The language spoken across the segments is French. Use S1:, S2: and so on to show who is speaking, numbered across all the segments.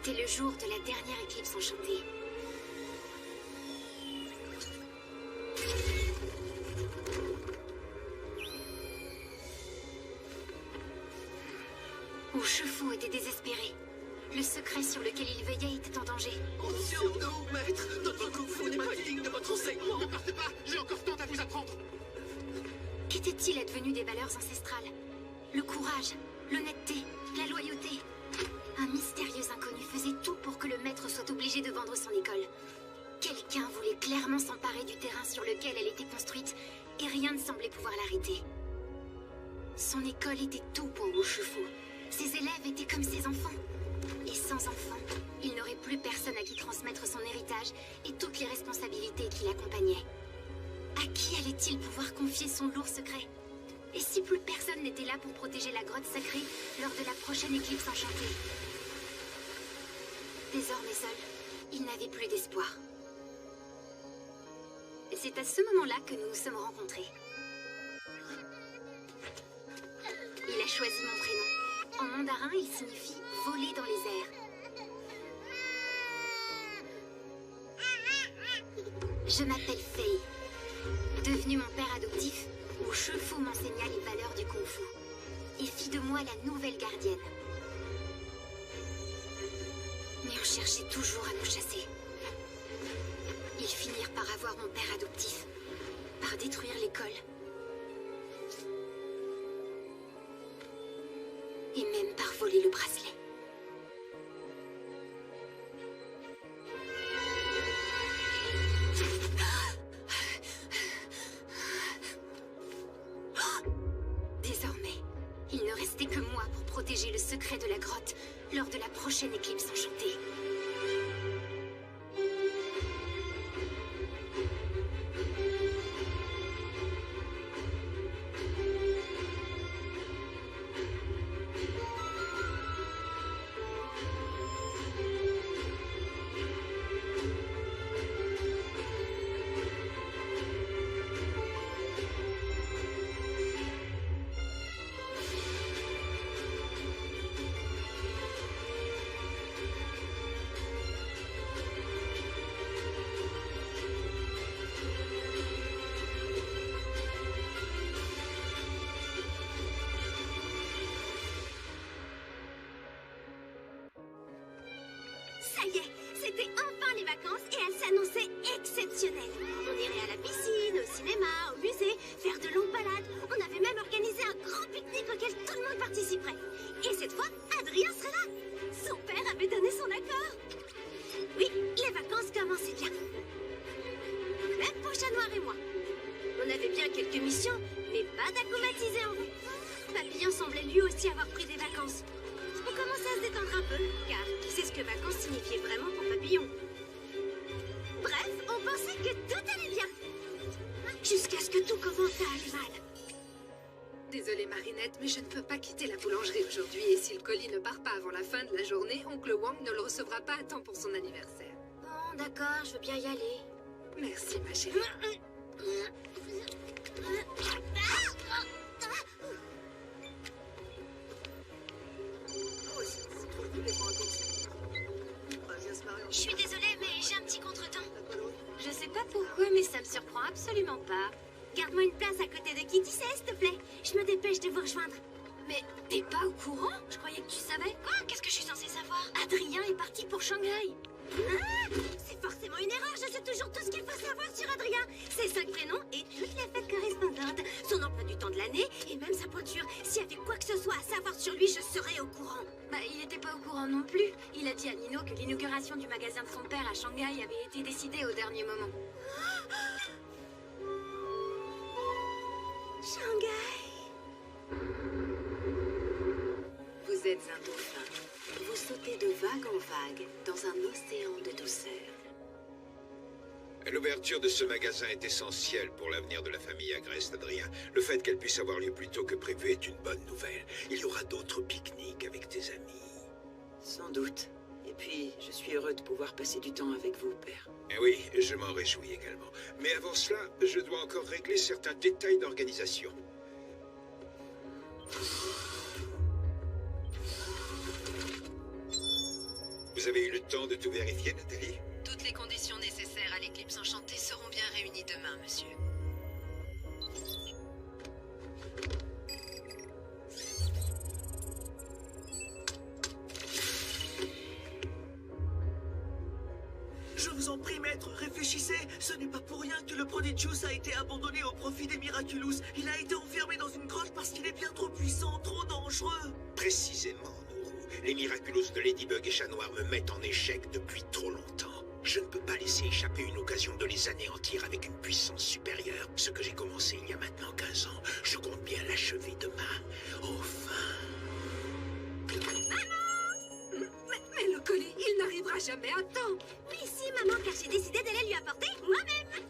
S1: C'était le jour de la dernière éclipse enchantée. Urshifu était désespéré. Le secret sur lequel il veillait était en danger.
S2: Comptez sur nous, maître. Notre kung fu n'est pas digne de votre enseignement. Ne partez pas, j'ai encore tant à vous apprendre.
S1: Qu'était-il advenu des valeurs ancestrales? Le courage, l'honnêteté, la loyauté. Un mystérieux inconnu faisait tout pour que le maître soit obligé de vendre son école. Quelqu'un voulait clairement s'emparer du terrain sur lequel elle était construite, et rien ne semblait pouvoir l'arrêter. Son école était tout pour Urshifu. Ses élèves étaient comme ses enfants. Et sans enfants, il n'aurait plus personne à qui transmettre son héritage et toutes les responsabilités qui l'accompagnaient. À qui allait-il pouvoir confier son lourd secret? Et si plus personne n'était là pour protéger la grotte sacrée lors de la prochaine éclipse enchantée? Désormais seul, il n'avait plus d'espoir. Et c'est à ce moment-là que nous nous sommes rencontrés. Il a choisi mon prénom. En mandarin, il signifie « voler dans les airs ». Je m'appelle Fei. Devenu mon père adoptif, Urshifu m'enseigna les valeurs du Kung Fu et fit de moi la nouvelle gardienne. Mais on cherchait toujours à nous chasser. Ils finirent par avoir mon père adoptif, par détruire l'école. Et même par voler le bracelet. Désormais, il ne restait que moi pour protéger le secret de la grotte lors de la prochaine éclipse enchantée. Ça y est, c'était enfin les vacances et elles s'annonçaient exceptionnelles. On irait à la piscine, au cinéma, au musée, faire de longues balades. On avait même organisé un grand pique-nique auquel tout le monde participerait. Et cette fois, Adrien serait là. Son père avait donné son accord. Oui, les vacances commençaient bien. Même pour Chat Noir et moi. On avait bien quelques missions, mais pas d'acclimatisé en route. Papillon semblait lui aussi avoir pris des vacances. On commençait à se détendre un peu, car qui sait ce que vacances signifiait vraiment pour Papillon. Bref, on pensait que tout allait bien. Jusqu'à ce que tout commence à aller mal.
S3: Désolée Marinette, mais je ne peux pas quitter la boulangerie aujourd'hui et si le colis ne part pas avant la fin de la journée, oncle Wang ne le recevra pas à temps pour son anniversaire.
S1: Bon, d'accord, je veux bien y aller.
S3: Merci ma chérie.
S1: Je suis désolée, mais j'ai un petit contretemps. Je sais pas pourquoi, mais ça me surprend absolument pas. Garde-moi une place à côté de Kitty, s'il te plaît. Je me dépêche de vous rejoindre. Mais t'es pas au courant? Je croyais que tu savais. Quoi? Qu'est-ce que je suis censée savoir? Adrien est parti pour Shanghai. Ah, c'est forcément une erreur, je sais toujours tout ce qu'il faut savoir sur Adrien. Ses 5 prénoms et toutes les fêtes correspondantes. Son emploi du temps de l'année et même sa pointure. S'il y avait quoi que ce soit à savoir sur lui, je serais au courant. Bah, il était pas au courant non plus. Il a dit à Nino que l'inauguration du magasin de son père à Shanghai avait été décidée au dernier moment. Shanghai.
S4: Vous êtes un dauphin. Vous sautez de vague en vague dans un océan de douceur.
S5: L'ouverture de ce magasin est essentielle pour l'avenir de la famille Agreste, Adrien. Le fait qu'elle puisse avoir lieu plus tôt que prévu est une bonne nouvelle. Il y aura d'autres pique-niques avec tes amis.
S4: Sans doute. Et puis, je suis heureux de pouvoir passer du temps avec vous, père.
S5: Eh oui, je m'en réjouis également. Mais avant cela, je dois encore régler certains détails d'organisation. Vous avez eu le temps de tout vérifier, Nathalie?
S4: Toutes les conditions nécessaires à l'éclipse enchantée seront bien réunies demain, monsieur.
S2: Je vous en prie, maître, réfléchissez. Ce n'est pas pour rien que le Prodigious a été abandonné au profit des Miraculous. Il a été enfermé dans une grotte parce qu'il est bien trop puissant, trop dangereux.
S5: Précisément, Nourou. Les Miraculous de Ladybug et Chat Noir me mettent en échec depuis trop longtemps. Je ne peux pas laisser échapper une occasion de les anéantir avec une puissance supérieure. Ce que j'ai commencé il y a maintenant 15 ans, je compte bien l'achever demain. Enfin.
S3: Mais le colis, il n'arrivera jamais à temps.
S1: Oui, si, maman, car j'ai décidé d'aller lui apporter moi-même.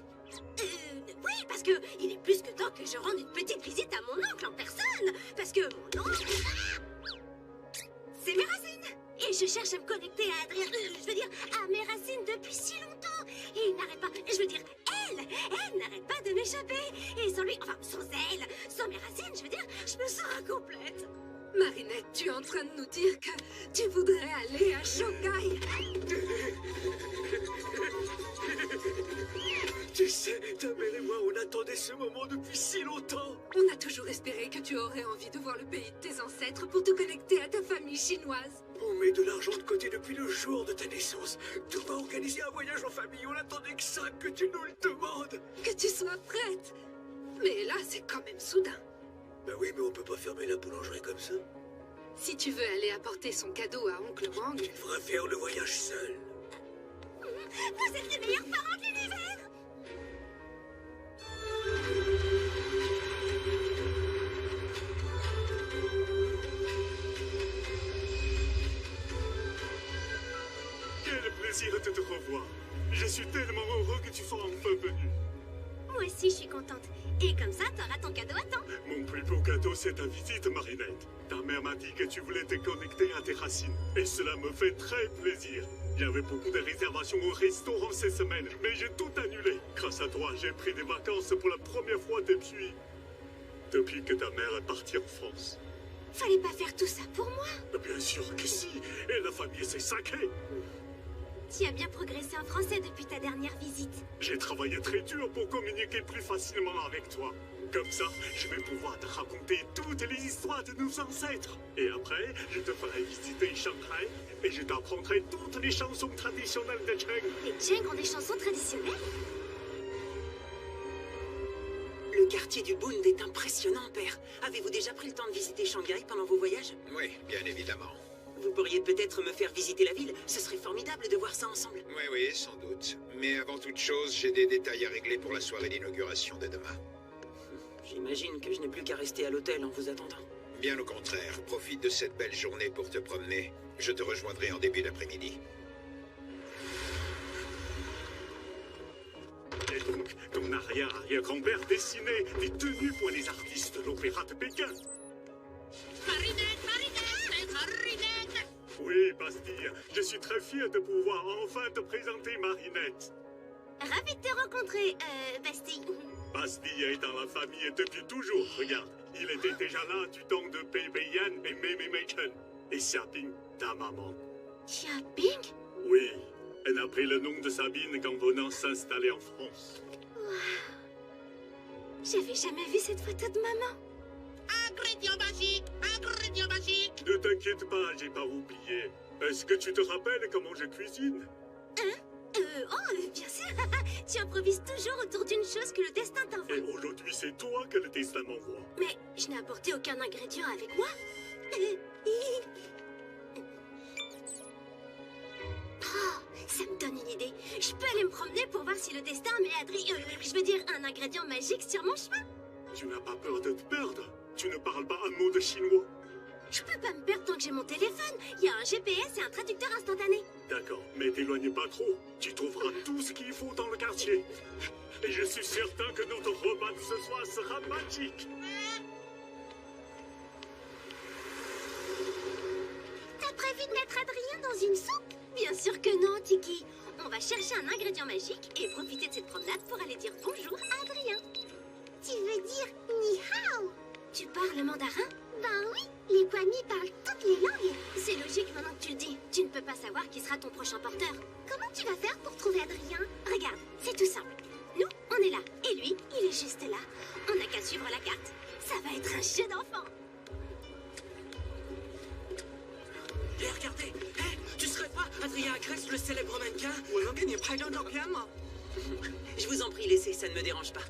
S1: Oui, parce que il est plus que temps que je rende une petite visite à mon oncle en personne. Parce que mon oncle... c'est mes racines. Et je cherche à me connecter à Adrien, je veux dire, à mes racines depuis si longtemps. Et il n'arrête pas, je veux dire, elle n'arrête pas de m'échapper. Et sans lui, enfin, sans elle, sans mes racines, je veux dire, je me sens incomplète.
S3: Marinette, tu es en train de nous dire que tu voudrais aller à Shanghai.
S2: Tu sais, ta mère et moi, on attendait ce moment depuis si longtemps.
S3: On a toujours espéré que tu aurais envie de voir le pays de tes ancêtres pour te connecter à ta famille chinoise.
S2: On met de l'argent de côté depuis le jour de ta naissance. Tu vas organiser un voyage en famille. On attendait que ça, que tu nous le demandes.
S3: Que tu sois prête. Mais là, c'est quand même soudain.
S2: Ben oui, mais on peut pas fermer la boulangerie comme ça.
S3: Si tu veux aller apporter son cadeau à Oncle Wang...
S2: Tu devrais faire le voyage seul.
S1: Vous êtes les meilleurs parents de l'univers.
S6: Quel plaisir de te revoir. Je suis tellement heureux que tu sois enfin venu.
S1: Moi aussi, je suis contente. Et comme ça, t'auras ton cadeau à temps.
S6: Mon plus beau cadeau, c'est ta visite, Marinette. Ta mère m'a dit que tu voulais te connecter à tes racines. Et cela me fait très plaisir. Il y avait beaucoup de réservations au restaurant ces semaines, mais j'ai tout annulé. Grâce à toi, j'ai pris des vacances pour la première fois depuis que ta mère est partie en France.
S1: Fallait pas faire tout ça pour moi.
S6: Bien sûr que si. Et la famille, c'est sacré.
S1: Tu as bien progressé en français depuis ta dernière visite.
S6: J'ai travaillé très dur pour communiquer plus facilement avec toi. Comme ça, je vais pouvoir te raconter toutes les histoires de nos ancêtres. Et après, je te ferai visiter Shanghai et je t'apprendrai toutes les chansons traditionnelles de Cheng.
S1: Les Cheng ont des chansons traditionnelles.
S4: Le quartier du Bund est impressionnant, père. Avez-vous déjà pris le temps de visiter Shanghai pendant vos voyages?
S5: Oui, bien évidemment.
S4: Vous pourriez peut-être me faire visiter la ville. Ce serait formidable de voir ça ensemble.
S5: Oui, sans doute. Mais avant toute chose, j'ai des détails à régler pour la soirée d'inauguration de demain.
S4: J'imagine que je n'ai plus qu'à rester à l'hôtel en vous attendant.
S5: Bien au contraire, profite de cette belle journée pour te promener. Je te rejoindrai en début d'après-midi.
S6: Et donc, ton arrière-arrière-grand-père dessinait des tenues pour les artistes de l'opéra de Pékin.
S2: Marinette, Marinette.
S6: Oui, Bastille, je suis très fier de pouvoir enfin te présenter Marinette.
S1: Ravi de te rencontrer, Bastille.
S6: Bastille est dans la famille depuis toujours, regarde. Il était déjà là du temps de Pei Beiyan et Mei Mei-chen. Et Xiaoping, ta maman.
S1: Xiaoping?
S6: Oui, elle a pris le nom de Sabine en venant s'installer en France.
S1: Wow. J'avais jamais vu cette photo de maman.
S2: Ingrédient magique. Ingrédient magique.
S6: Ne t'inquiète pas, j'ai pas oublié. Est-ce que tu te rappelles comment je cuisine?
S1: Bien sûr. Tu improvises toujours autour d'une chose que le destin t'envoie.
S6: Et aujourd'hui, c'est toi que le destin m'envoie.
S1: Mais je n'ai apporté aucun ingrédient avec moi. Oh, ça me donne une idée. Je peux aller me promener pour voir si le destin met je veux dire un ingrédient magique sur mon chemin.
S6: Tu n'as pas peur de te perdre? Tu ne parles pas un mot de chinois?
S1: Je peux pas me perdre tant que j'ai mon téléphone. Il y a un GPS et un traducteur instantané.
S6: D'accord, mais t'éloigne pas trop. Tu trouveras tout ce qu'il faut dans le quartier. Et je suis certain que notre repas de ce soir sera magique.
S1: T'as prévu de mettre Adrien dans une soupe? Bien sûr que non, Tiki. On va chercher un ingrédient magique et profiter de cette promenade pour aller dire bonjour à Adrien. Tu veux dire ni hao? Tu parles mandarin? Ben oui, les Kwami parlent toutes les langues. C'est logique maintenant que tu le dis. Tu ne peux pas savoir qui sera ton ton prochain porteur. Comment tu vas faire pour trouver Adrien? Regarde, c'est tout simple. Nous, on est là. Et lui, il est juste là. On n'a qu'à suivre la carte. Ça va être un jeu d'enfant.
S2: Hé, regardez. Hé, tu serais pas Adrien Agreste, le célèbre mannequin?
S7: Je vous en prie, laissez, ça ne me dérange pas.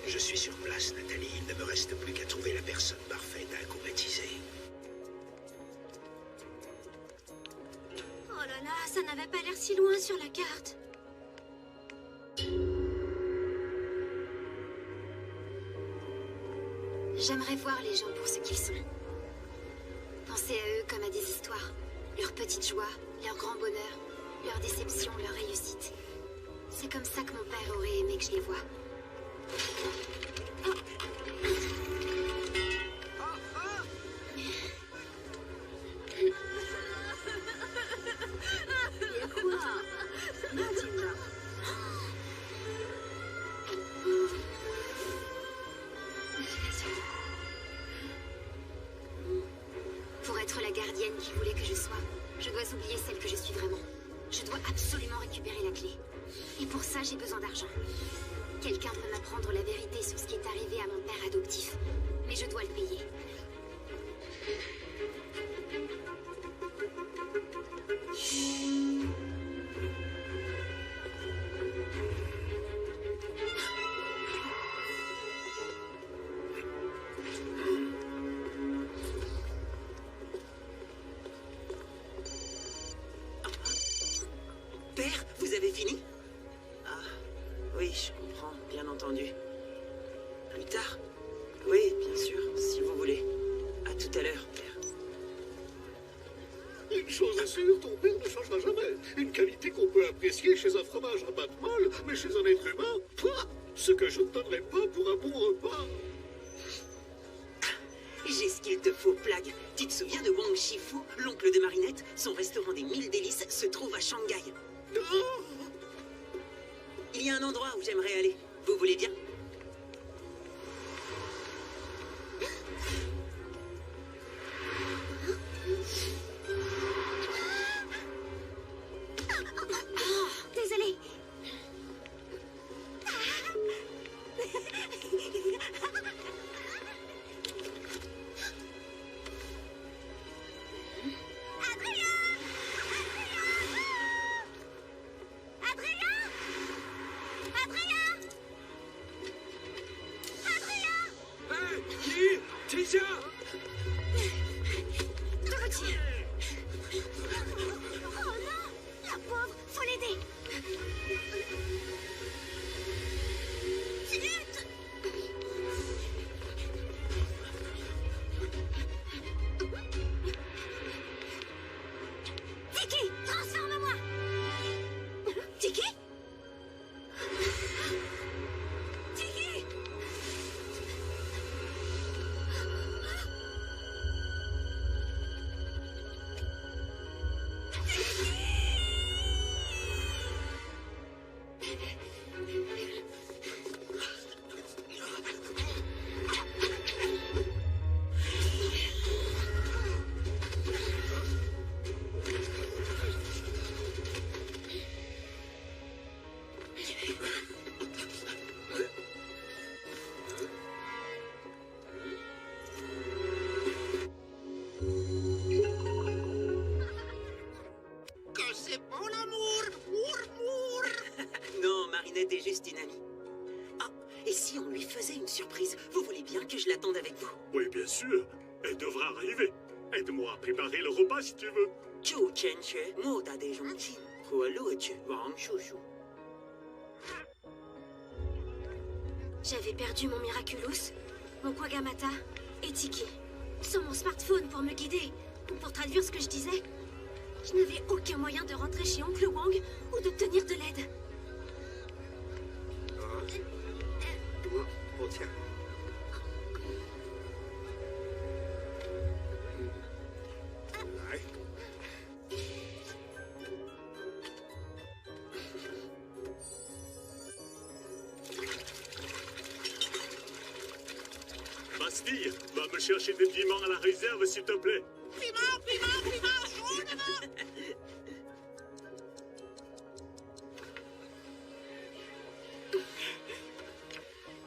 S5: Je suis sur place, Nathalie. Il ne me reste plus qu'à trouver la personne parfaite à accomatiser.
S1: Oh là là, ça n'avait pas l'air si loin sur la carte.
S3: J'aimerais voir les gens pour ce qu'ils sont. Penser à eux comme à des histoires. Leurs petites joies, leur grand bonheur, leurs déceptions, leurs réussites. C'est comme ça que mon père aurait aimé que je les voie. Pour être la gardienne qu'il voulait que je sois, je dois oublier celle que je suis vraiment. Je dois absolument récupérer la clé. Et pour ça, j'ai besoin d'argent. Quelqu'un peut m'apprendre la vérité sur ce qui est arrivé à mon père adoptif. Mais je dois le payer.
S7: Père, vous avez fini? Ah, oui, je comprends, bien entendu. Plus tard? Oui, bien sûr, si vous voulez. À tout à l'heure, père.
S6: Une chose est sûre, ton père ne changera jamais. Une qualité qu'on peut apprécier chez un fromage à pâte molle, mais chez un être humain, pouah, ce que je ne donnerais pas pour un bon repas.
S7: J'ai ce qu'il te faut, Plague. Tu te souviens de Wang Shifu, l'oncle de Marinette? Son restaurant des 1000 délices se trouve à Shanghai.
S6: Oh,
S7: Il y a un endroit où j'aimerais aller. Vous voulez bien?
S1: Désolée.
S6: hé, qui? Tisha!
S1: Dorothy. Oh non, la pauvre, faut l'aider. Zut! Tiki, transforme-moi. Tiki? Tiki!
S7: juste une amie. Ah, et si on lui faisait une surprise? Vous voulez bien que je l'attende avec vous?
S6: Oui, bien sûr. Elle devra arriver. Aide-moi à préparer le repas si tu veux.
S1: J'avais perdu mon Miraculous, mon Kwagamata et Tiki. Sans mon smartphone pour me guider, ou pour traduire ce que je disais. Je n'avais aucun moyen de rentrer chez Oncle Wang ou d'obtenir de l'aide.
S6: Bastille, va me chercher des piments à la réserve, s'il te plaît.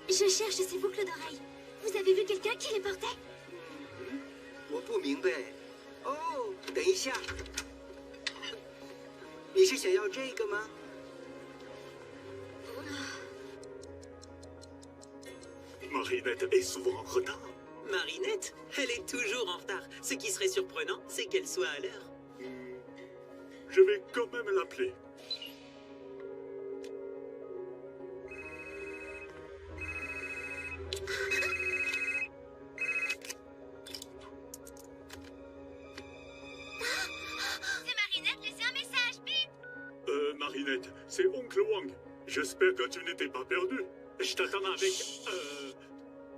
S1: Je cherche ces boucles d'oreilles. Vous avez vu quelqu'un qui les portait?
S8: 我不明白。哦，等一下，你是想要这个吗？
S6: Marinette est souvent en retard.
S7: Marinette? Elle est toujours en retard. Ce qui serait surprenant, c'est qu'elle soit à l'heure.
S6: Je vais quand même l'appeler.
S1: C'est Marinette, laissez un message, bip!
S6: Marinette, c'est Oncle Wang. J'espère que tu n'étais pas perdu. Je t'attends avec...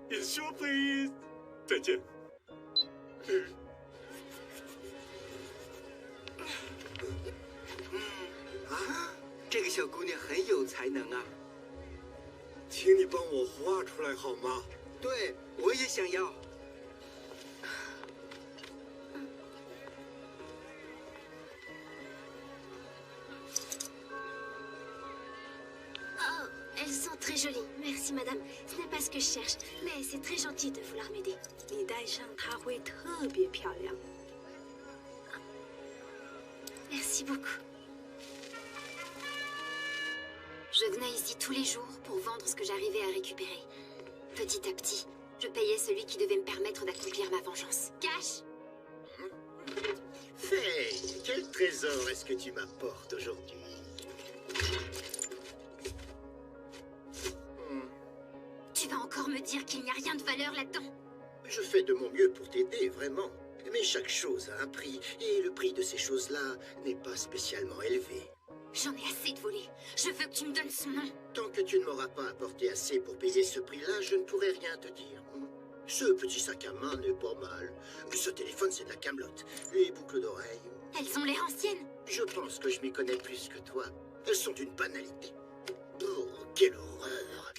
S6: une surprise. Tiens.
S8: 啊，这个小姑娘很有才能啊！
S9: 请你帮我画出来好吗？
S8: 对，我也想要。
S1: Oh, elles sont très jolies. Merci, madame. Ce n'est pas ce que je cherche, mais c'est très gentil de vouloir m'aider.
S4: 你戴上它会特别漂亮。
S1: Merci beaucoup.
S3: Je venais ici tous les jours pour vendre ce que j'arrivais à récupérer. Petit à petit, je payais celui qui devait me permettre d'accomplir ma vengeance. Cash!
S5: Faye, quel trésor est-ce que tu m'apportes aujourd'hui?
S3: Tu vas encore me dire qu'il n'y a rien de valeur là-dedans?
S5: Je fais de mon mieux pour t'aider, vraiment. Mais chaque chose a un prix, et le prix de ces choses-là n'est pas spécialement élevé.
S3: J'en ai assez de voler. Je veux que tu me donnes son nom.
S5: Tant que tu ne m'auras pas apporté assez pour payer ce prix-là, je ne pourrai rien te dire. Ce petit sac à main n'est pas mal. Ce téléphone, c'est de la camelote. Les boucles d'oreilles,
S3: Elles ont l'air anciennes.
S5: je pense que je m'y connais plus que toi. Elles sont d'une banalité. Oh, quelle horreur!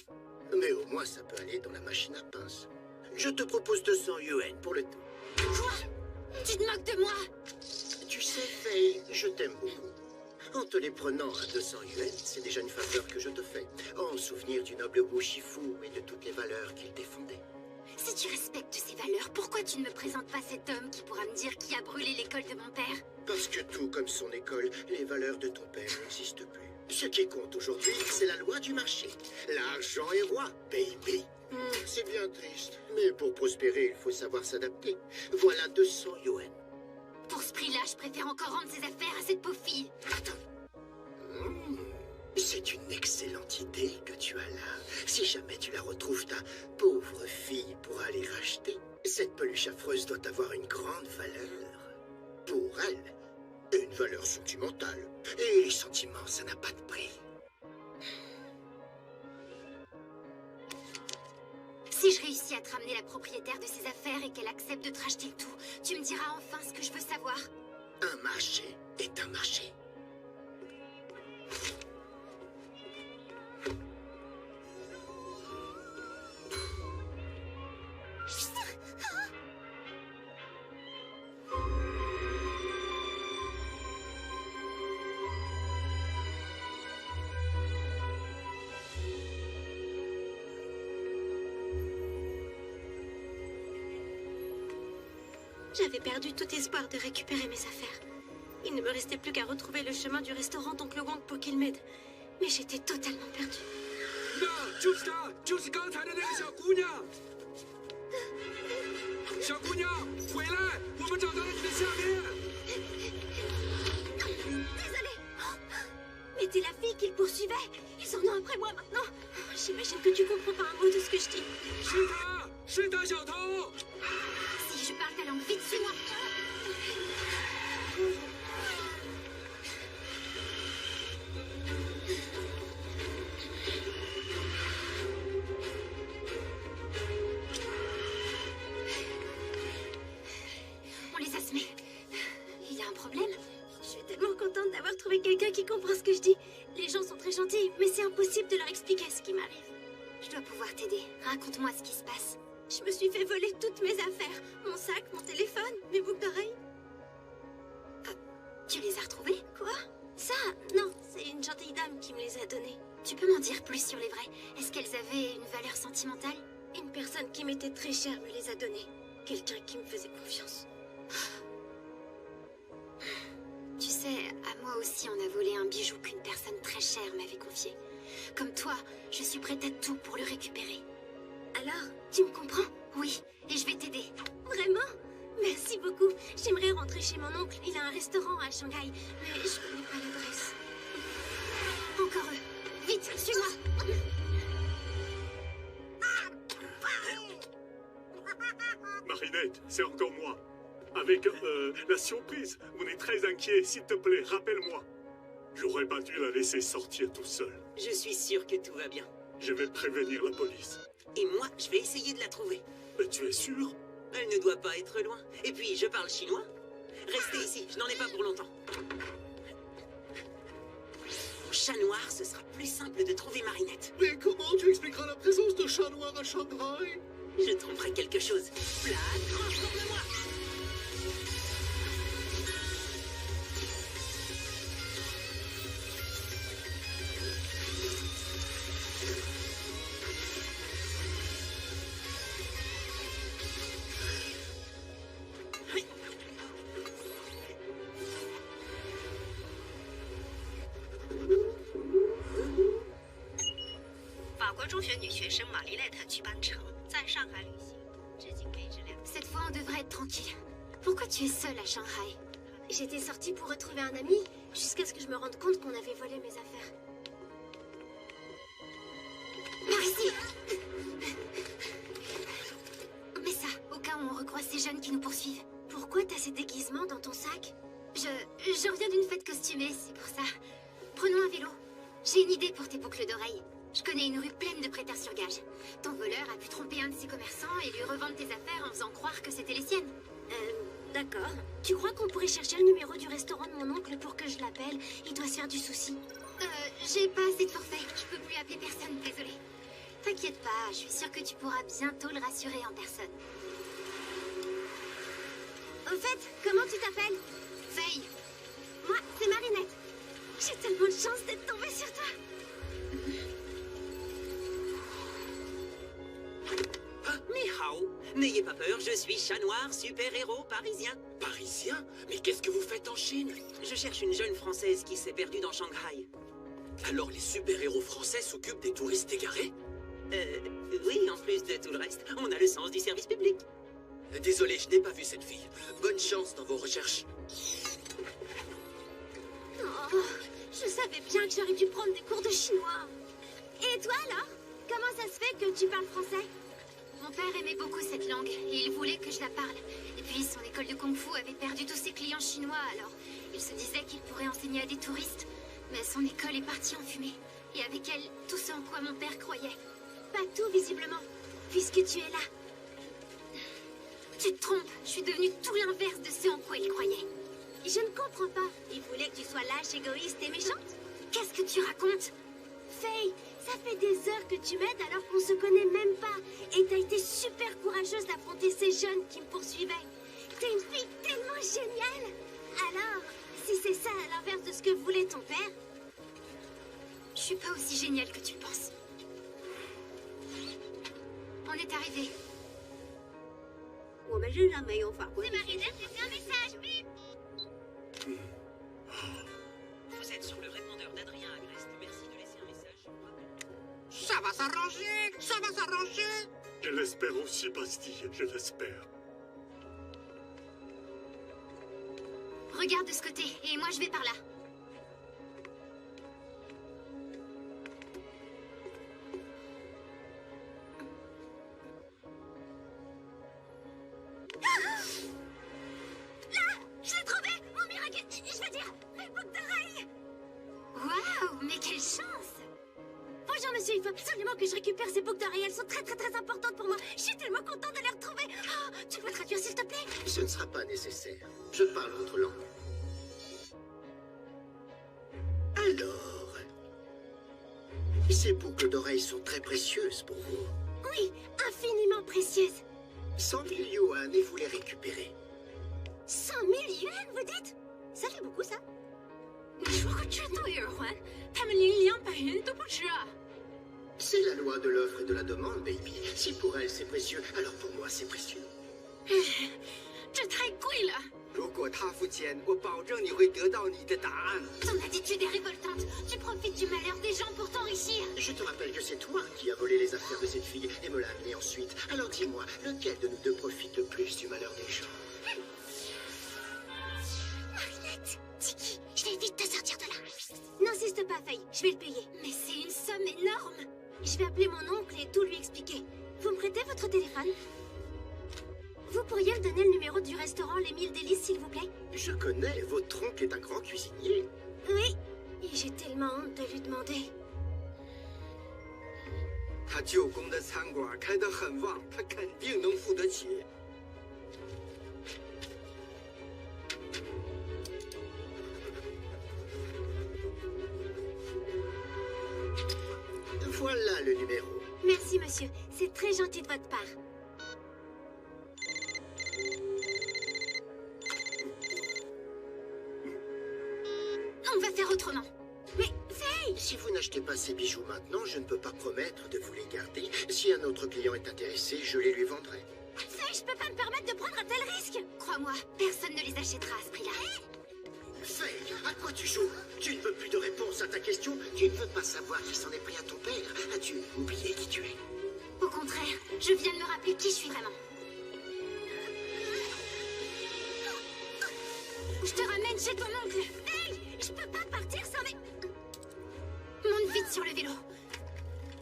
S5: Mais au moins, ça peut aller dans la machine à pince. Je te propose 200 yuan pour le tout.
S3: Quoi? Tu te moques de moi?
S5: Tu sais, Faye, je t'aime beaucoup. En te les prenant à 200 yuan, c'est déjà une faveur que je te fais, en souvenir du noble Wu Shifu et de toutes les valeurs qu'il défendait.
S3: Si tu respectes ces valeurs, pourquoi tu ne me présentes pas cet homme qui pourra me dire qui a brûlé l'école de mon père?
S5: Parce que tout comme son école, les valeurs de ton père n'existent plus. Ce qui compte aujourd'hui, c'est la loi du marché. L'argent est roi, baby. C'est bien triste, mais pour prospérer, il faut savoir s'adapter. Voilà 200 yuan.
S3: Pour ce prix-là, je préfère encore rendre ses affaires à cette pauvre fille.
S5: C'est une excellente idée que tu as là. Si jamais tu la retrouves, ta pauvre fille pourra les racheter. Cette peluche affreuse doit avoir une grande valeur. Pour elle, une valeur sentimentale. Et les sentiments, ça n'a pas de prix.
S3: Si je réussis à te ramener la propriétaire de ses affaires et qu'elle accepte de te racheter le tout, tu me diras enfin ce que je veux savoir.
S5: Un marché est un marché.
S1: J'avais perdu tout espoir de récupérer mes affaires. Il ne me restait plus qu'à retrouver le chemin du restaurant d'Oncle Wang pour qu'il m'aide. Mais j'étais totalement perdue.
S9: 就是她，就是刚才的那个小姑娘。小姑娘，回来！我们找到了你的项链。
S1: Désolée. Mais t'es la fille qu'ils poursuivaient. Ils en ont après moi maintenant. J'imagine que tu comprends pas un mot de ce que je dis.
S9: 是她，是她，小偷。
S3: Si je parle ta langue, vite, suis-moi. On les a semés. Il y a un problème?
S1: Je suis tellement contente d'avoir trouvé quelqu'un qui comprend ce que je dis. Les gens sont très gentils, mais c'est impossible de leur expliquer ce qui m'arrive.
S3: Je dois pouvoir t'aider. Raconte-moi ce qui se passe.
S1: Je me suis fait voler toutes mes affaires. Mon sac, mon téléphone, mes boucles d'oreilles.
S3: Tu les as retrouvés?
S1: Quoi? Ça? Non, c'est une gentille dame qui me les a donnés.
S3: Tu peux m'en dire plus sur les vrais? Est-ce qu'elles avaient une valeur sentimentale?
S1: Une personne qui m'était très chère me les a donnés. Quelqu'un qui me faisait confiance.
S3: Tu sais, à moi aussi on a volé un bijou qu'une personne très chère m'avait confié. Comme toi, je suis prête à tout pour le récupérer.
S1: Alors, tu me comprends?
S3: Oui, et je vais t'aider.
S1: Vraiment? Merci beaucoup. J'aimerais rentrer chez mon oncle. Il a un restaurant à Shanghai, mais je connais pas l'adresse.
S3: Encore eux. Vite, suis-moi.
S6: Marinette, c'est encore moi. Avec la surprise, on est très inquiet. S'il te plaît, rappelle-moi. J'aurais pas dû la laisser sortir tout seul.
S7: Je suis sûr que tout va bien.
S6: Je vais prévenir la police.
S7: Et moi, je vais essayer de la trouver.
S6: Mais tu es sûr?
S7: Elle ne doit pas être loin. Et puis, je parle chinois. Restez ici, je n'en ai pas pour longtemps. En chat noir, ce sera plus simple de trouver Marinette.
S9: Mais comment tu expliqueras la présence de chat noir à Shanghai?
S7: Je trouverai quelque chose. Flash, transforme-moi!
S3: Cette fois, on devrait être tranquille. Pourquoi tu es seule à Shanghai?
S1: J'étais sortie pour retrouver un ami, jusqu'à ce que je me rende compte qu'on avait volé mes affaires.
S3: Par ici! Mais ça, au cas où on recroise ces jeunes qui nous poursuivent.
S1: Pourquoi t'as ces déguisements dans ton sac?
S3: Je reviens d'une fête costumée, c'est pour ça. Prenons un vélo. J'ai une idée pour tes boucles d'oreilles. Je connais une rue pleine de prêteurs sur gage. Ton voleur a pu tromper un de ses commerçants et lui revendre tes affaires en faisant croire que c'était les siennes.
S1: D'accord. Tu crois qu'on pourrait chercher le numéro du restaurant de mon oncle pour que je l'appelle? Il doit se faire du souci.
S3: J'ai pas assez de forfait. Je peux plus appeler personne, désolée. T'inquiète pas, je suis sûre que tu pourras bientôt le rassurer en personne.
S1: Au fait, comment tu t'appelles?
S3: Faye.
S1: Moi, c'est Marinette. J'ai tellement de chance d'être tombée sur toi.
S7: Ni hao. N'ayez pas peur, je suis chat noir, super-héros parisien.
S5: Parisien? Mais qu'est-ce que vous faites en Chine?
S7: Je cherche une jeune Française qui s'est perdue dans Shanghai.
S5: Alors les super-héros français s'occupent des touristes égarés?
S7: Oui, en plus de tout le reste, on a le sens du service public.
S5: Désolé, je n'ai pas vu cette fille. Bonne chance dans vos recherches.
S1: Oh, je savais bien que j'aurais dû prendre des cours de chinois. Et toi alors? Comment ça se fait que tu parles français?
S3: Mon père aimait beaucoup cette langue et il voulait que je la parle. Et puis son école de kung-fu avait perdu tous ses clients chinois, alors il se disait qu'il pourrait enseigner à des touristes. Mais son école est partie en fumée. Et avec elle, tout ce en quoi mon père croyait.
S1: Pas tout, visiblement, puisque tu es là.
S3: Tu te trompes, je suis devenue tout l'inverse de ce en quoi il croyait.
S1: Je ne comprends pas. Il voulait que tu sois lâche, égoïste et méchante?
S3: Qu'est-ce que tu racontes?
S1: Faye, ça fait des heures que tu m'aides alors qu'on se connaît même pas. Et t'as été super courageuse d'affronter ces jeunes qui me poursuivaient. T'es une fille tellement géniale. Alors, si c'est ça à l'inverse de ce que voulait ton père...
S3: Je suis pas aussi géniale que tu le penses. On est arrivé.
S1: C'est Marinette, j'ai fait un message, oui.
S7: Vous êtes sur le répondeur d'Adrien Agreste. Merci de laisser un message.
S8: 傻
S5: Ça va s'arranger. Ça va s'arranger.
S6: Je l'espère aussi, Bastille, je l'espère.
S3: Regarde de ce côté, et moi je vais par là.
S1: Je l'ai trouvé! Mon miracle! Je veux dire, mes boucles d'oreilles!
S3: Waouh, mais quelle chance!
S1: Bonjour monsieur, il faut absolument que je récupère ces boucles d'oreilles. Elles sont très importantes pour moi. Je suis tellement contente de les retrouver. Oh, tu peux traduire s'il te plaît?
S5: Ce ne sera pas nécessaire. Je parle votre langue. Alors, ces boucles d'oreilles sont très précieuses pour vous.
S1: Oui, infiniment précieuses.
S5: 100 000 yuan et vous les récupérez.
S1: 100 000 yuan, vous dites? Ça fait beaucoup, ça.
S3: 你说个这对耳环，他们连200元都不值啊！
S5: C'est la loi de l'offre et de la demande, baby. Si pour elle c'est précieux, alors pour moi c'est précieux.
S3: 这太贵了。
S8: 如果他付钱，我保证你会得到你的答案。
S3: Ton attitude est révoltante. Tu profites du malheur des gens pour t'enrichir.
S5: Je te rappelle que c'est toi qui as volé les affaires de cette fille et me l'as amenée ensuite. Alors dis-moi, lequel de nous deux profite le plus du malheur des gens?
S1: Marinette, Tiki, je vais vite te sortir de là. N'insiste pas, Faye, je vais le payer.
S3: Mais c'est une somme énorme.
S1: Je vais appeler mon oncle et tout lui expliquer. Vous me prêtez votre téléphone? Vous pourriez me donner le numéro du restaurant Les 1000 délices, s'il vous plaît?
S5: Je connais, votre oncle est un grand cuisinier.
S1: Oui, et j'ai tellement honte de lui demander.
S8: 他舅公的餐馆开得很旺，他肯定能付得起。
S5: Voilà le numéro.
S1: Merci, monsieur. C'est très gentil de votre part.
S3: On va faire autrement.
S1: Mais, Faye!
S5: Si vous n'achetez pas ces bijoux maintenant, je ne peux pas promettre de vous les garder. Si un autre client est intéressé, je les lui vendrai.
S1: Faye, je peux pas me permettre de prendre un tel risque!
S3: Crois-moi, personne ne les achètera à ce prix-là.
S5: Faye, à quoi tu joues? Tu ne veux plus de réponse à ta question? Tu ne veux pas savoir qui s'en est pris à ton père? As-tu oublié qui tu es?
S3: Au contraire, je viens de me rappeler qui je suis vraiment. Je te ramène chez ton oncle.
S1: Hey! Je peux pas partir sans mes...
S3: Monte vite sur le vélo.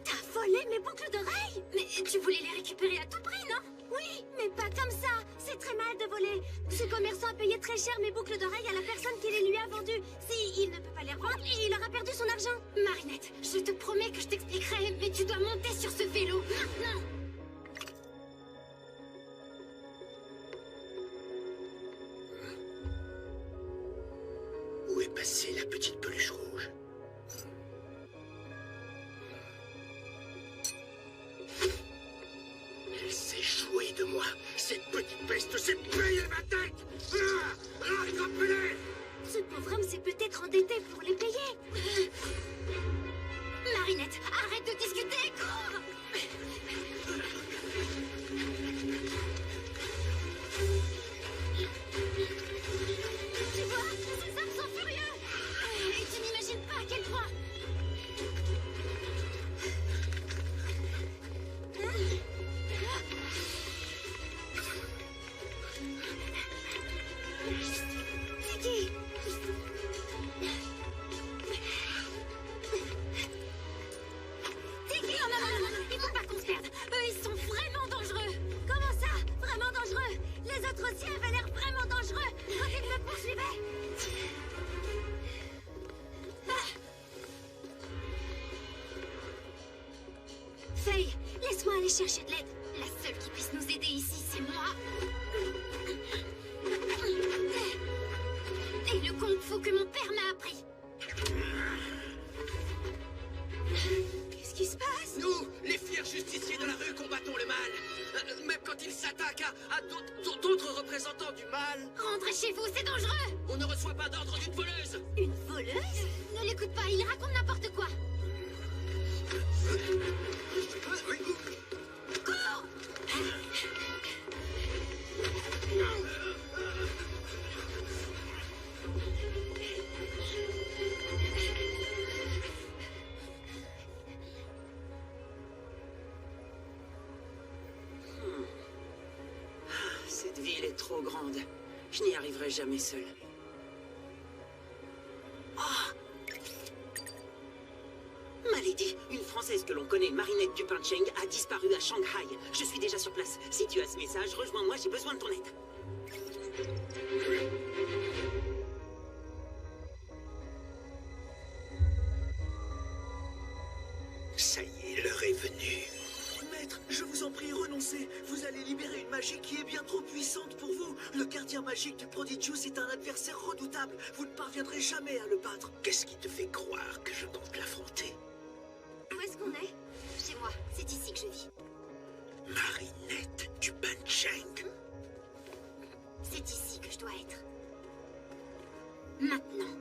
S1: T'as volé mes boucles d'oreilles?
S3: Mais tu voulais les récupérer à tout prix, non?
S1: Oui, mais pas comme ça. C'est très mal de voler. Ce commerçant a payé très cher mes boucles d'oreilles à la personne qui les lui a vendues. Si il ne peut pas les revendre, il aura perdu son argent.
S3: Marinette, je te promets que je t'expliquerai, mais tu dois monter sur ce vélo maintenant.
S5: Où est passée la petite peluche rouge? Elle s'est jouée de moi. Cette petite peste s'est payée ma tête. Rattrapez-les!
S1: Ce pauvre homme s'est peut-être endetté pour les payer.
S3: Marinette, arrête de discuter, cours!
S1: Tu vois, ces hommes sont furieux.
S3: Et tu n'imagines pas à quel point.
S1: C'est qui?
S3: Non, il faut pas qu'on se perde. Eux, ils sont vraiment dangereux.
S1: Comment ça? Vraiment dangereux? Les autres aussi avaient l'air vraiment dangereux quand ils me poursuivaient. Faye, laisse-moi aller chercher de l'aide.
S3: La seule qui puisse nous aider ici, c'est moi. Et le kung-fu que mon père m'a appris.
S1: Qu'est-ce qui se passe?
S2: Nous, les fiers justiciers de la rue, combattons le mal. Même quand il s'attaque à d'autres représentants du mal,
S3: Rentrez chez vous, c'est dangereux.
S2: on ne reçoit pas d'ordre d'une voleuse.
S1: Une voleuse?
S3: Ne l'écoute pas, il raconte n'importe quoi. Cours!
S7: ville est trop grande. Je n'y arriverai jamais seul. Oh! Malady, une Française que l'on connaît, Marinette Dupin-Cheng, a disparu à Shanghai. Je suis déjà sur place. Si tu as ce message, rejoins-moi, j'ai besoin de ton aide.
S5: Ça y est, l'heure est venue.
S2: Maître, je vous en prie, renoncez. Vous allez libérer une magie qui est bien trop puissante pour vous. Le gardien magique du Prodigious est un adversaire redoutable. Vous ne parviendrez jamais à le battre.
S5: Qu'est-ce qui te fait croire que je compte l'affronter?
S3: Où est-ce qu'on est? Chez moi, c'est ici que je vis.
S5: Marinette Dupin-Cheng.
S3: C'est ici que je dois être. Maintenant.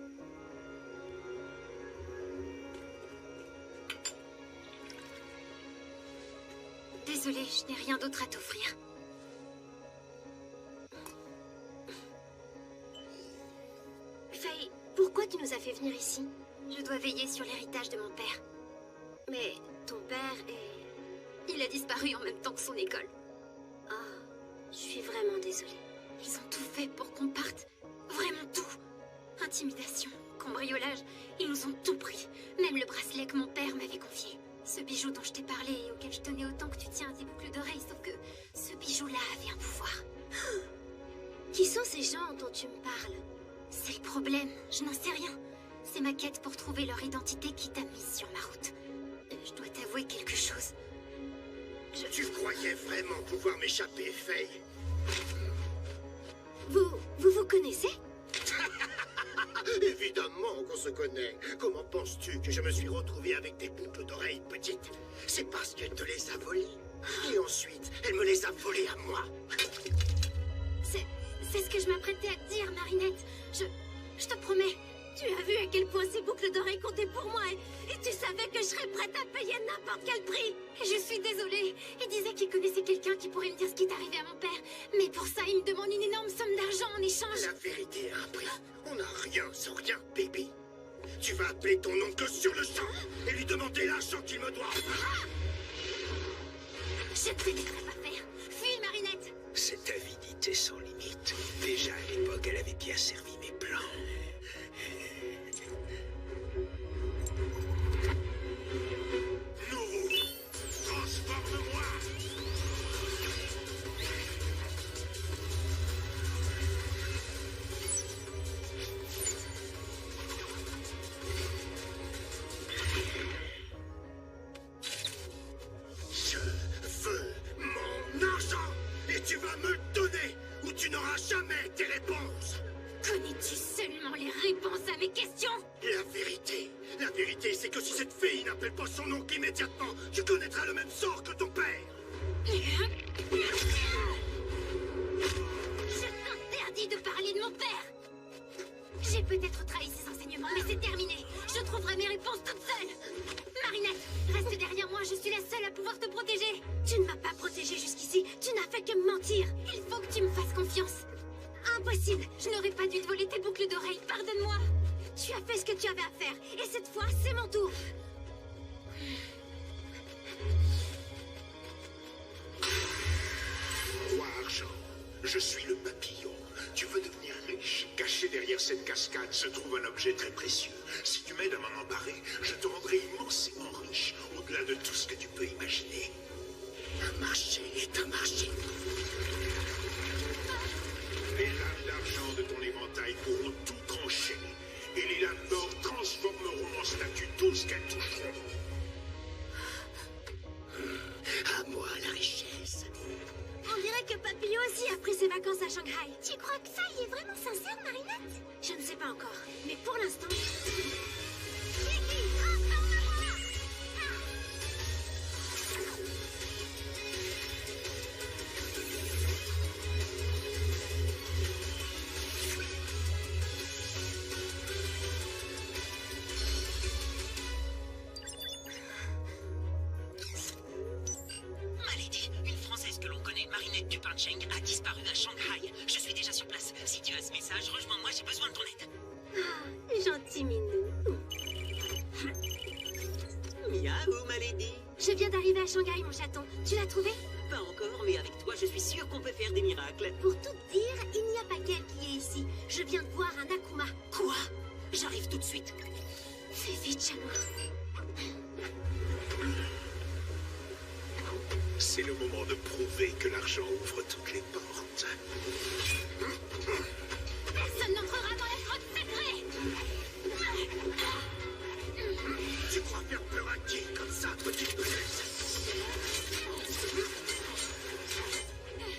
S3: Désolée, je n'ai rien d'autre à t'offrir.
S1: Faye, pourquoi tu nous as fait venir ici?
S3: Je dois veiller sur l'héritage de mon père.
S1: Mais ton père est...
S3: Il a disparu en même temps que son école.
S1: Ah, je suis vraiment désolée.
S3: Ils ont tout fait pour qu'on parte. Vraiment tout. Intimidation, cambriolage, ils nous ont tout pris. Même le bracelet que mon père m'avait confié. Ce bijou dont je t'ai parlé et auquel je tenais autant que tu tiens à tes boucles d'oreilles, sauf que ce bijou-là avait un pouvoir.
S1: Qui sont ces gens dont tu me parles?
S3: C'est le problème, je n'en sais rien. C'est ma quête pour trouver leur identité qui t'a mise sur ma route. Je dois t'avouer quelque chose.
S5: Tu croyais vraiment pouvoir m'échapper, Faye?
S1: Vous connaissez?
S5: Évidemment qu'on se connaît. Comment penses-tu que je me suis retrouvé avec des boucles d'oreilles petites? C'est parce qu'elle te les a volées. Et ensuite, elle me les a volées à moi.
S3: C'est ce que je m'apprêtais à te dire, Marinette. Je te promets.
S1: Tu as vu à quel point ces boucles d'oreilles comptaient pour moi et tu savais que je serais prête à payer n'importe quel prix.
S3: Je suis désolée. Il disait qu'il connaissait quelqu'un qui pourrait me dire ce qui est arrivé à mon père. Mais pour ça, il me demande une énorme somme d'argent en échange.
S5: La vérité a un prix. On n'a rien sans rien, baby. Tu vas appeler ton oncle sur le champ et lui demander l'argent qu'il me doit.
S3: Je ne te laisserai pas faire. Fuis, Marinette.
S5: Cette avidité sans limite. Déjà à l'époque, elle avait bien servi mes plans. Nouveau, transforme-moi. Je veux mon argent et tu vas me le donner ou tu n'auras jamais tes réponses.
S3: Connais-tu seulement les réponses à mes questions?
S5: La vérité, c'est que si cette fille n'appelle pas son oncle immédiatement, tu connaîtras le même sort que ton père.
S3: Je t'interdis de parler de mon père. J'ai peut-être trahi ses enseignements, mais c'est terminé. Je trouverai mes réponses toute seule. Marinette, reste derrière moi, je suis la seule à pouvoir te protéger.
S1: Tu ne m'as pas protégée jusqu'ici, tu n'as fait que me mentir.
S3: Il faut que tu me fasses confiance.
S1: Impossible.
S3: Je n'aurais pas dû te voler tes boucles d'oreilles, pardonne-moi.
S1: Tu as fait ce que tu avais à faire, et cette fois, c'est mon tour.
S5: Roi Argent, je suis le papillon. Tu veux devenir riche? Caché derrière cette cascade se trouve un objet très précieux. Si tu m'aides à m'en emparer, je te rendrai immensément riche, au-delà de tout ce que tu peux imaginer. Un marché est un marché. Les lames d'argent de ton éventail pourront tout trancher. Et les lames d'or transformeront en statue tout ce qu'elles toucheront. À moi la richesse.
S1: On dirait que Papillon aussi a pris ses vacances à Shanghai.
S3: Tu crois que ça y est vraiment sincère, Marinette?
S1: Je ne sais pas encore, mais pour l'instant...
S7: Malady, une Française que l'on connaît, Marinette Dupin-Cheng, a disparu à Shanghai. Je suis déjà sur place. Si tu as ce message, rejoins-moi, j'ai besoin de ton aide.
S1: Ah, gentil minou. d'arriver à Shanghai, mon chaton. Tu l'as trouvé?
S7: Pas encore, mais avec toi, je suis sûr qu'on peut faire des miracles.
S1: Pour tout dire, il n'y a pas qu'elle qui est ici. Je viens de voir un Akuma.
S7: Quoi? J'arrive tout de suite.
S1: Fais vite, Chamois.
S5: C'est le moment de prouver que l'argent ouvre toutes les portes.
S1: Personne n'entrera dans la grotte sacrée.
S5: Tu crois faire peur à qui comme ça, petite brute?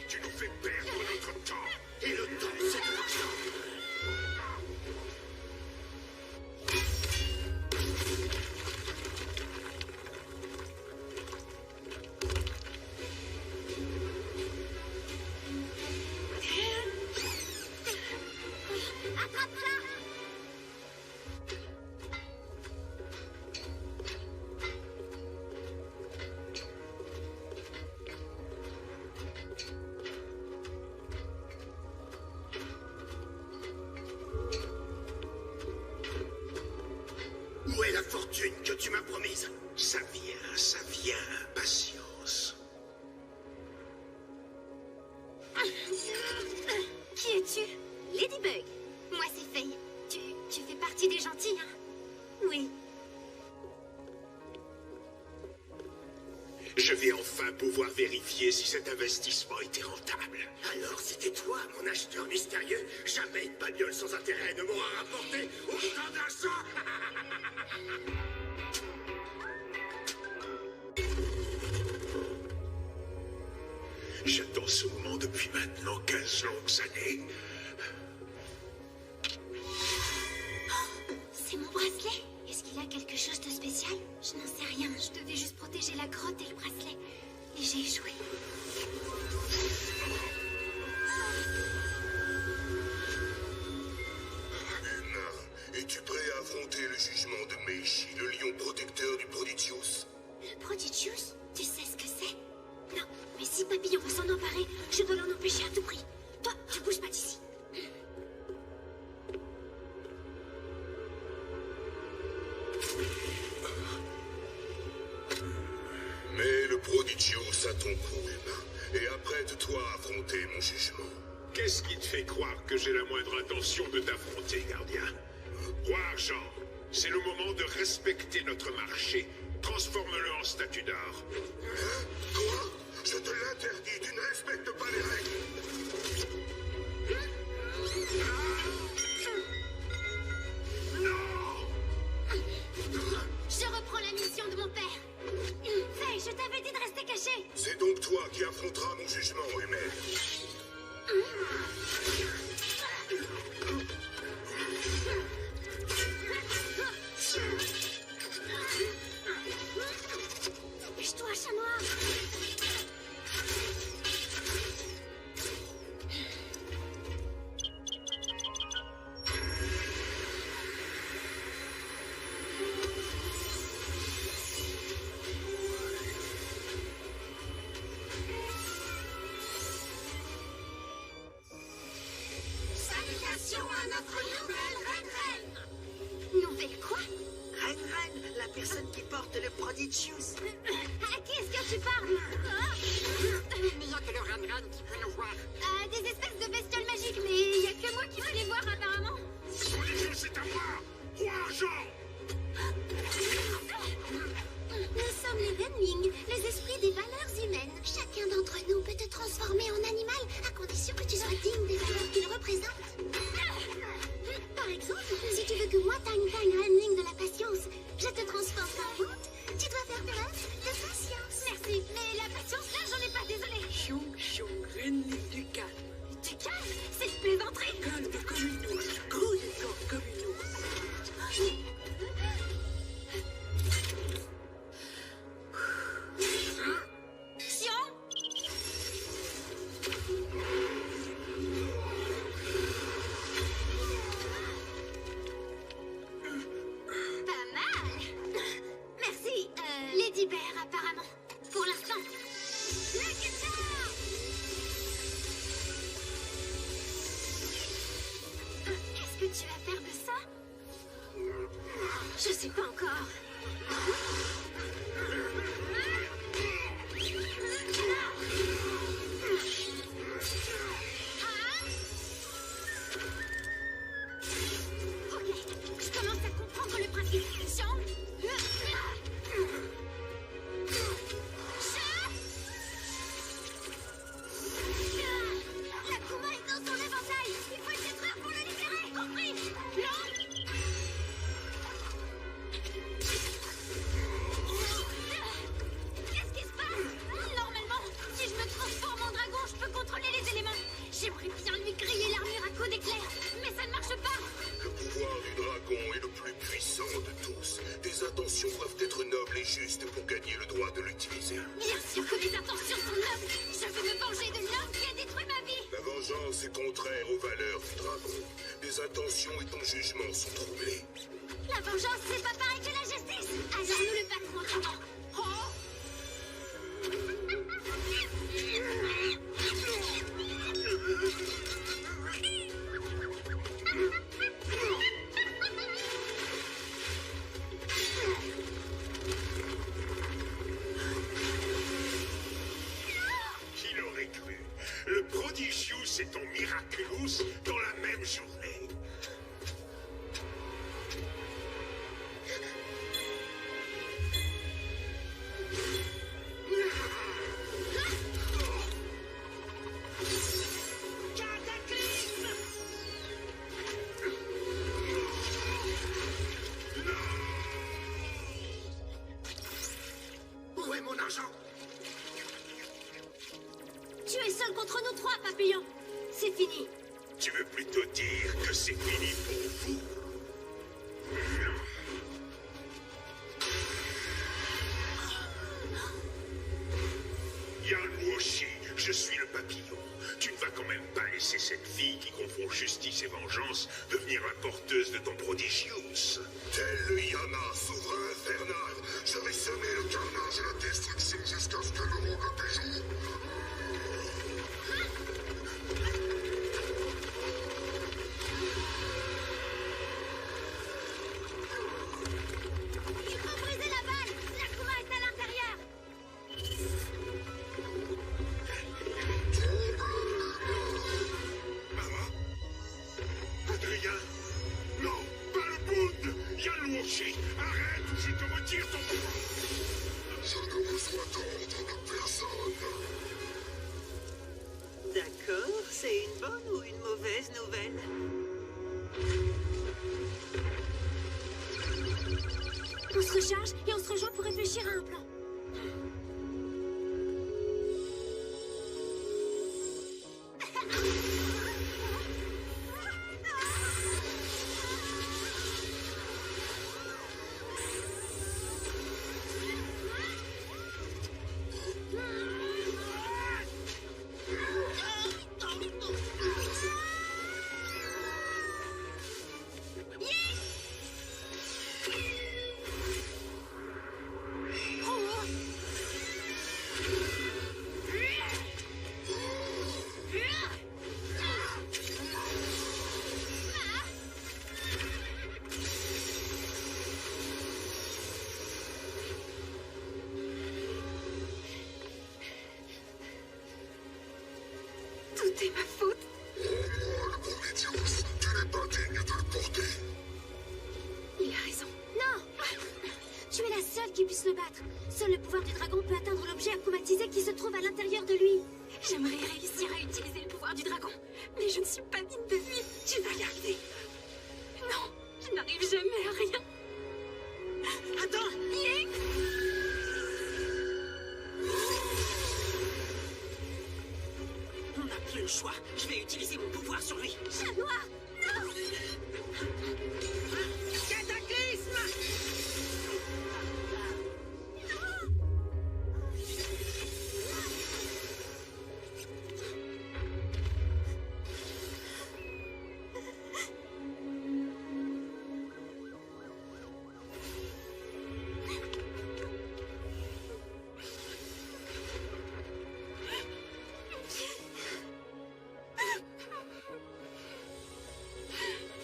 S5: Tu nous fais perdre notre temps. Et le temps, c'est de l'argent.
S1: Attrape ça!
S5: Où est la fortune que tu m'as promise? Ça vient, patience.
S1: Qui es-tu? Ladybug. Moi, c'est Faye. Tu fais partie des gentils, hein? Oui.
S5: Je vais enfin pouvoir vérifier si cet investissement était rentable. Alors c'était toi, mon acheteur mystérieux? Jamais une bagnole sans intérêt ne m'aura rapporté autant d'argent. J'attends ce moment depuis maintenant 15 longues années.
S1: C'est mon bracelet. Est-ce qu'il a quelque chose de spécial? Je n'en sais rien. Je devais juste protéger la grotte et le bracelet. Et j'ai échoué.
S10: Humain, es-tu prêt à affronter le jugement de Meishi, le lion protecteur du Prodigious?
S1: Le Prodigious? Tu sais ce que c'est? Non, mais si Papillon veut s'en emparer, je dois l'en empêcher à tout prix. Toi, tu bouges pas d'ici.
S10: Mais le Prodigious a ton coup, humain, et apprête-toi à affronter mon jugement.
S5: Qu'est-ce qui te fait croire que j'ai la moindre intention de t'affronter, gardien? Roi Argent, c'est le moment de respecter notre marché. Transforme-le en statue d'or.
S10: Quoi? Je te l'interdis, tu ne respectes pas les règles.
S5: Non!
S1: Je reprends la mission de mon père. Faye, je t'avais dit de rester caché.
S10: C'est donc toi qui affronteras mon jugement, humain.
S1: Dépêche-toi, chat noir.
S2: Salutations à notre nouvelle reine.
S1: Nouvelle quoi?
S7: Ren, la personne qui porte le Prodigious.
S1: À qui est-ce que tu parles?
S2: Il n'y a que le Ran qui peut nous voir.
S1: Des espèces de bestioles magiques, mais il n'y a que moi qui peux les voir apparemment.
S5: Prodigieux, c'est à moi! Roi Argent!
S1: Nous sommes les Renling, les esprits des valeurs humaines. Chacun d'entre nous peut te transformer en animal à condition que tu sois digne des valeurs qu'il représente. Par exemple, si tu veux que moi, Tang Renling de la patience, je te transforme en honte, tu dois faire preuve de patience. Merci, mais la patience là, j'en ai pas, désolée.
S7: Chung, Renling du calme.
S1: Tu calmes, c'est une plaisanterie.
S7: Calme comme une ours, grouillant comme une ours.
S10: c'est contraire aux valeurs du dragon. Tes intentions et ton jugement sont troublés.
S1: La vengeance, c'est pas pareil que la justice. Alors nous le battrons autrement.
S5: Qui l'aurait cru? Le Prodigious et ton Miraculous dans la même journée. Où est mon argent?
S1: Tu es seul contre nous trois, Papillon. C'est fini.
S5: Tu veux plutôt dire que c'est fini pour vous? Yan Wuoshi, je suis le papillon. Tu ne vas quand même pas laisser cette fille qui confond justice et vengeance devenir la porteuse de ton Prodigious.
S10: Tel le Yana, souverain infernal, je vais semer le carnage et la destruction jusqu'à ce que le monde le péjoue.
S1: Il faut briser la balle. L'Akuma est à l'intérieur.
S5: Maman? Adrien? Non, pas le Bund! Yan Wuoshi, arrête ou je te retire ton pouvoir!
S10: Je ne reçois d'ordre de personne.
S7: D'accord, c'est une bonne ou une mauvaise nouvelle?
S1: On se recharge et on se rejoint pour réfléchir à un plan.
S3: Tout est ma faute.
S10: Rends-moi le Prodigious, tu n'es pas digne de le porter.
S3: Il a raison.
S1: Non. Tu es la seule qui puisse le battre. Seul le pouvoir du dragon peut atteindre l'objet akumatisé qui se trouve à l'intérieur de lui.
S3: J'aimerais réussir à utiliser le pouvoir du dragon, mais je ne suis pas digne de lui.
S7: Tu vas y arriver.
S3: Non, je n'arrive jamais à rien.
S7: Attends!
S3: Ying!
S7: On n'a plus le choix. Je vais utiliser mon pouvoir sur lui.
S1: Chat noir. Non.
S7: Cataclysme!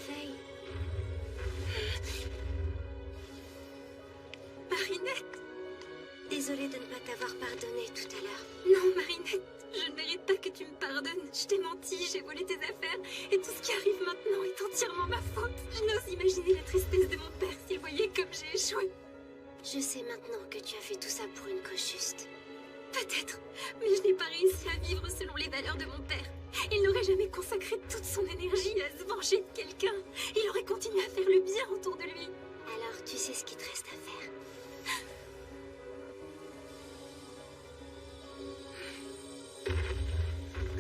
S1: Faye.
S3: Marinette!
S1: Désolée de ne pas t'avoir pardonné tout à l'heure.
S3: Non, Marinette, je ne mérite pas que tu me pardonnes. Je t'ai menti, j'ai volé tes affaires, et tout ce qui arrive maintenant est entièrement ma faute. Je n'ose imaginer la tristesse de mon père s'il voyait comme j'ai échoué.
S1: Je sais maintenant que tu as fait tout ça pour une cause juste.
S3: Peut-être, mais je n'ai pas réussi à vivre selon les valeurs de mon père. Il n'aurait jamais consacré toute son énergie à se venger de quelqu'un. Il aurait continué à faire le bien autour de lui.
S1: Alors tu sais ce qu'il te reste à faire.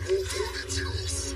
S10: Mon Prodigious.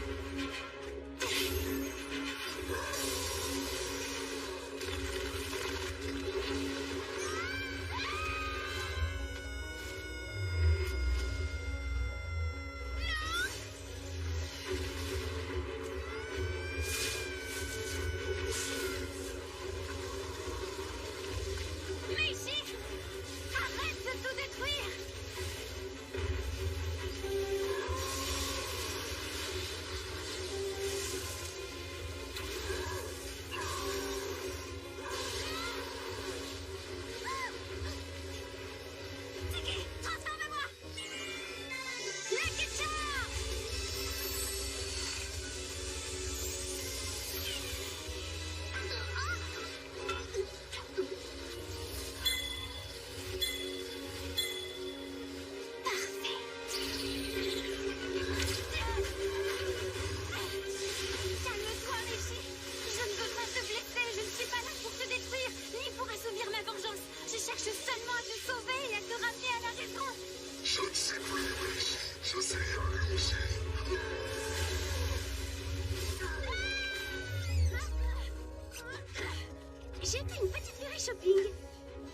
S10: Je sais y aller aussi.
S1: J'ai fait une petite virée shopping.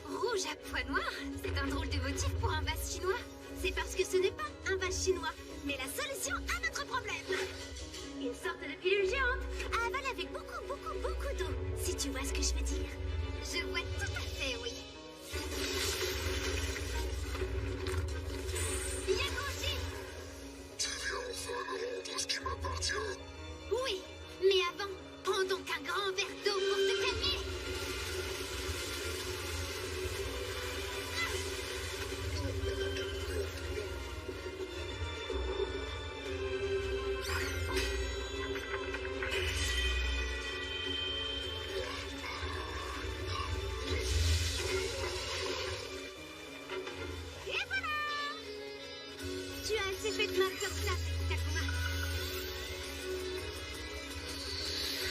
S3: Rouge à pois noirs, c'est un drôle de motif pour un vase chinois.
S1: C'est parce que ce n'est pas un vase chinois, mais la solution à notre problème. Une sorte de pilule géante à avaler avec beaucoup d'eau, si tu vois ce que je veux dire.
S3: Je vois tout à fait, oui.
S1: Yakushi!
S10: Tu viens enfin me rendre ce qui m'appartient.
S3: Oui, mais avant, prends donc un grand verre d'eau pour te calmer.
S1: Et voilà! Tu as assez fait de mal comme ça, Takuma.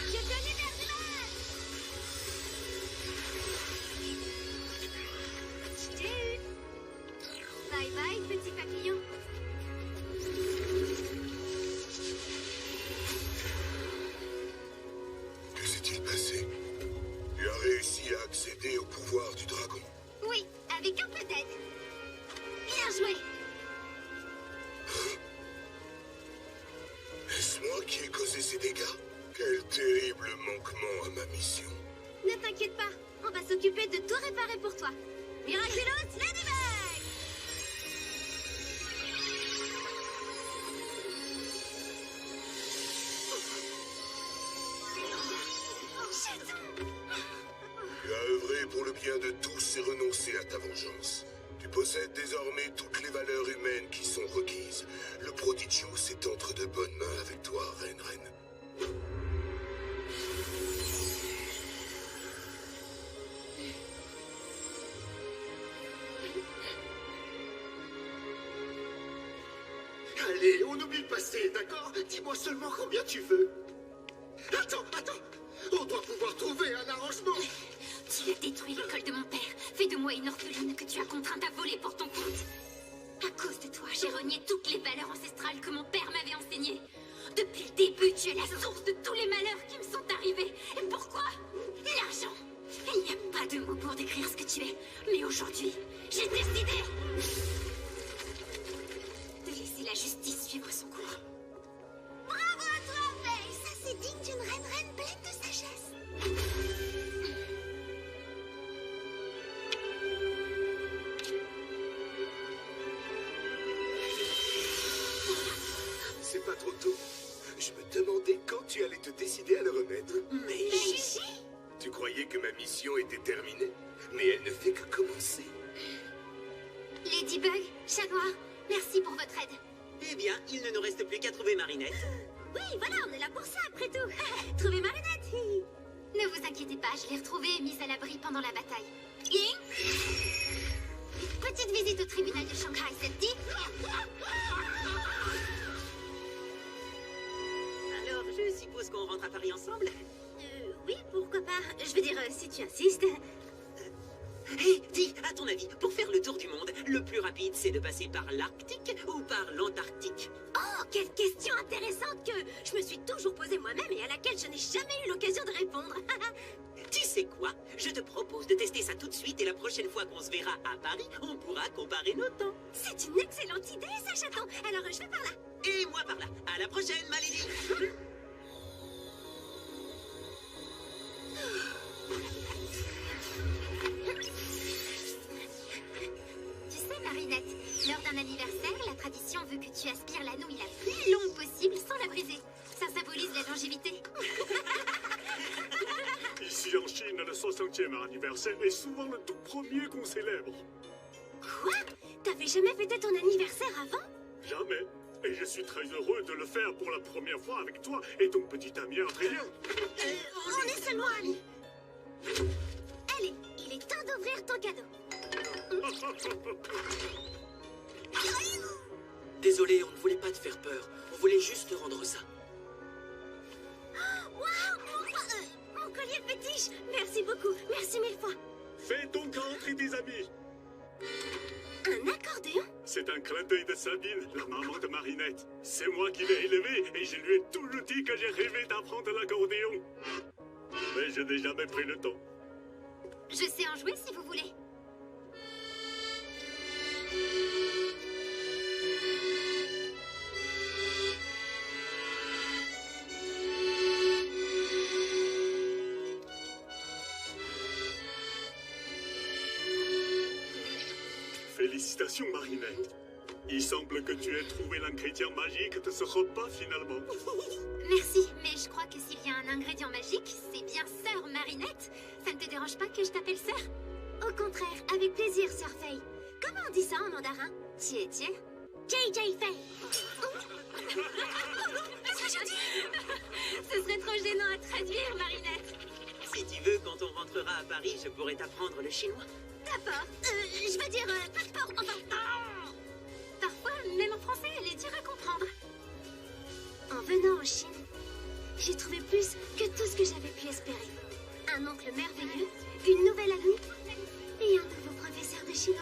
S1: Je te libère du mal! Je t'ai eu. Bye bye, petit papillon.
S10: Que s'est-il passé? Tu as réussi à accéder au pouvoir du dragon.
S3: Oui, avec un peu d'aide. Bien joué.
S10: Est-ce moi qui ai causé ces dégâts? Quel terrible manquement à ma mission.
S1: Ne t'inquiète pas, on va s'occuper de tout réparer pour toi. Miraculous Ladybug!
S10: Tu as œuvré pour le bien de tous et renoncé à ta vengeance. Tu possèdes désormais toutes les valeurs humaines qui sont requises. Le Prodigious est entre de bonnes mains avec toi, Ren.
S9: Allez, on oublie le passé, d'accord? Dis-moi seulement combien tu veux. Attends, on doit pouvoir trouver un arrangement.
S3: Tu as détruit l'école de mon père. Fais de moi une orpheline que tu as contrainte à voler pour ton compte. À cause de toi, j'ai renié toutes les valeurs ancestrales que mon père m'avait enseignées. Depuis le début, tu es la source de tous les malheurs qui me sont arrivés. Et pourquoi? L'argent. Il n'y a pas de mots pour décrire ce que tu es. Mais aujourd'hui, j'ai décidé de laisser la justice suivre son cours.
S1: Bravo à toi, Faye! Ça, c'est digne d'une reine pleine de sagesse.
S9: C'est pas trop tôt. Je me demandais quand tu allais te décider à le remettre.
S7: Mais
S9: Tu croyais que ma mission était terminée, mais elle ne fait que commencer.
S3: Ladybug, Chat Noir, merci pour votre aide.
S7: eh bien, il ne nous reste plus qu'à trouver Marinette.
S1: Oui, voilà, on est là pour ça, après tout. Trouver Marinette.
S3: Ne vous inquiétez pas, je l'ai retrouvée et mise à l'abri pendant la bataille. Ying, petite visite au tribunal de Shanghai, ça te dit?
S7: Alors, je suppose qu'on rentre à Paris ensemble?
S1: Oui, pourquoi pas. Je veux dire, si tu insistes.
S7: Hé, dis, à ton avis, pour faire le tour du monde, le plus rapide, c'est de passer par l'Arctique ou par l'Antarctique?
S1: Oh, quelle question intéressante que je me suis toujours posée moi-même et à laquelle je n'ai jamais eu l'occasion de répondre.
S7: Tu sais quoi? Je te propose de tester ça tout de suite et la prochaine fois qu'on se verra à Paris, on pourra comparer nos temps.
S1: C'est une excellente idée, ça, chaton. Alors, je vais par là.
S7: Et moi par là. À la prochaine, ma lady.
S3: Tu sais, Marinette, lors d'un anniversaire, la tradition veut que tu aspires la nouille la plus longue possible sans la briser. Ça symbolise la longévité.
S6: Ici en Chine, le 60e anniversaire est souvent le tout premier qu'on célèbre.
S1: Quoi? T'avais jamais fêté ton anniversaire avant?
S6: Jamais. Et je suis très heureux de le faire pour la première fois avec toi et ton petit ami Adrien.
S1: On est seulement amis. Allez, il est temps d'ouvrir ton cadeau.
S7: Désolé, on ne voulait pas te faire peur. On voulait juste te rendre ça.
S1: Waouh, mon collier fétiche. Merci beaucoup, merci mille fois.
S6: Fais donc rentrer des amis.
S1: Un accordéon?
S6: C'est un clin d'œil de Sabine, la maman de Marinette. C'est moi qui l'ai élevée et je lui ai toujours dit que j'ai rêvé d'apprendre l'accordéon. Mais je n'ai jamais pris le temps.
S3: Je sais en jouer si vous voulez.
S6: Félicitations, Marinette. Il semble que tu aies trouvé l'ingrédient magique de ce repas, finalement.
S3: Merci, mais je crois que s'il y a un ingrédient magique, c'est bien Sœur Marinette. Ça ne te dérange pas que je t'appelle Sœur?
S1: Au contraire, avec plaisir, Sœur Fei. Comment on dit ça en mandarin?
S3: Tiens.
S1: JJ Fei.
S3: Ce serait trop gênant à traduire, Marinette.
S7: Si tu veux, quand on rentrera à Paris, je pourrais t'apprendre le chinois.
S1: D'accord. Je veux dire, passeport, enfin...
S3: Parfois, même en français, elle est dure à comprendre.
S1: En venant en Chine, j'ai trouvé plus que tout ce que j'avais pu espérer. Un oncle merveilleux, une nouvelle amie et un nouveau professeur de chinois.